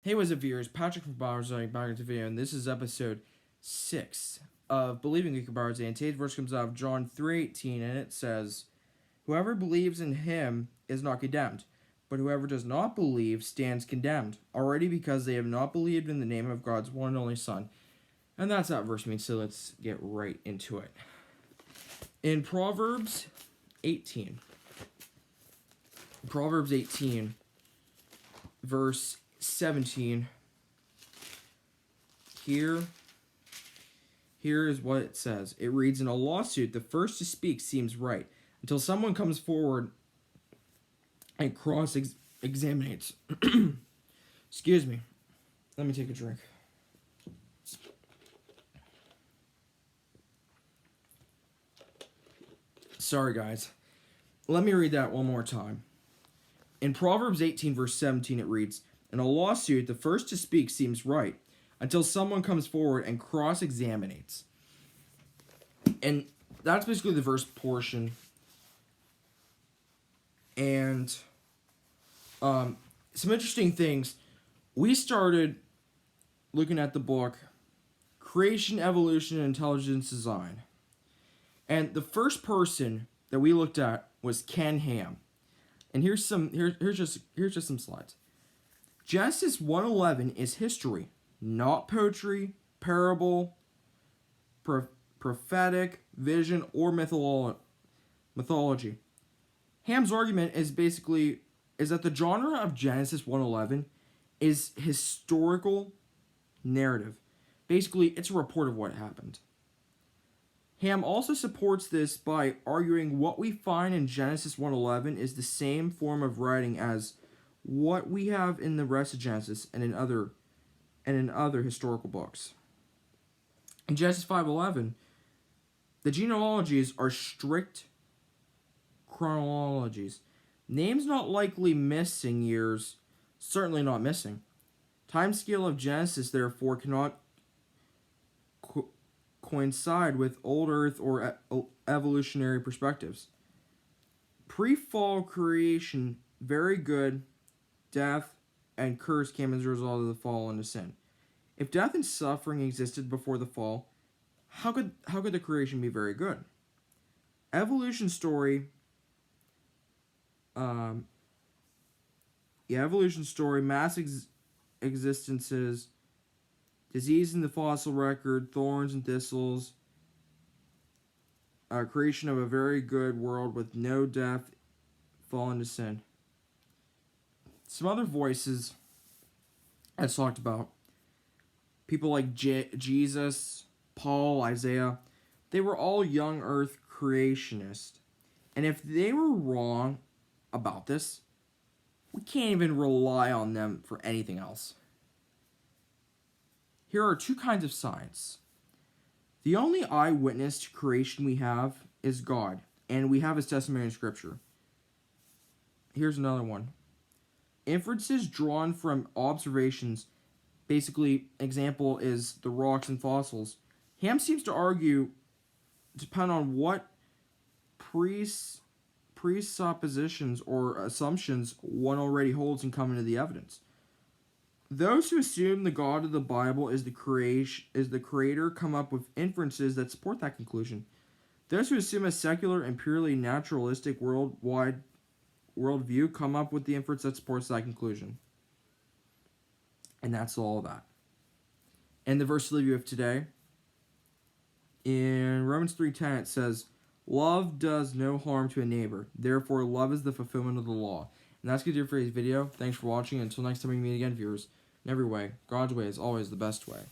Hey, what's up, viewers? Patrick from Bowers back into the video, and this is episode 6 of Believing We Can Bowers. And today's verse comes out of John 3:18, and it says, "Whoever believes in him is not condemned, but whoever does not believe stands condemned, already because they have not believed in the name of God's one and only Son." And that's that verse means, so let's get right into it. In Proverbs 18, verse 17, here is what it says. It reads, "In a lawsuit, the first to speak seems right, until someone comes forward and cross-examinates." Excuse me. Let me take a drink. Sorry, guys. Let me read that one more time. In Proverbs 18, verse 17, it reads, "In a lawsuit, the first to speak seems right, until someone comes forward and cross-examinates." And that's basically the verse portion. And some interesting things. We started looking at the book Creation, Evolution, and Intelligence Design. And the first person that we looked at was Ken Ham. And here's just some slides. Genesis 1:11 is history, not poetry, parable, prophetic, vision, or mythology. Ham's argument is that the genre of Genesis 1:11 is historical narrative. Basically, it's a report of what happened. Ham also supports this by arguing what we find in Genesis 1:11 is the same form of writing as what we have in the rest of Genesis and in other historical books. In Genesis 5:11, the genealogies are strict chronologies. Names not likely missing, years certainly not missing. Time scale of Genesis, therefore, cannot coincide with old Earth or evolutionary perspectives. Pre-fall creation, very good. Death and curse came as a result of the fall into sin. If death and suffering existed before the fall, how could the creation be very good? Evolution story. Evolution story. Mass existences. Disease in the fossil record, thorns and thistles, creation of a very good world with no death, fall into sin. Some other voices as talked about, people like Jesus, Paul, Isaiah, they were all young earth creationists. And if they were wrong about this, we can't even rely on them for anything else. Here are two kinds of science. The only eyewitness to creation we have is God, and we have his testimony in Scripture. Here's another one. Inferences drawn from observations, basically, example is the rocks and fossils. Ham seems to argue, depend on what presuppositions or assumptions one already holds and come into the evidence. Those who assume the God of the Bible is the creator come up with inferences that support that conclusion. Those who assume a secular and purely naturalistic worldview come up with the inference that supports that conclusion. And that's all of that. And the verse to leave you with today, in Romans 3:10, it says, "Love does no harm to a neighbor. Therefore, love is the fulfillment of the law." And that's going to do it for today's video. Thanks for watching. Until next time we meet again, viewers. In every way, God's way is always the best way.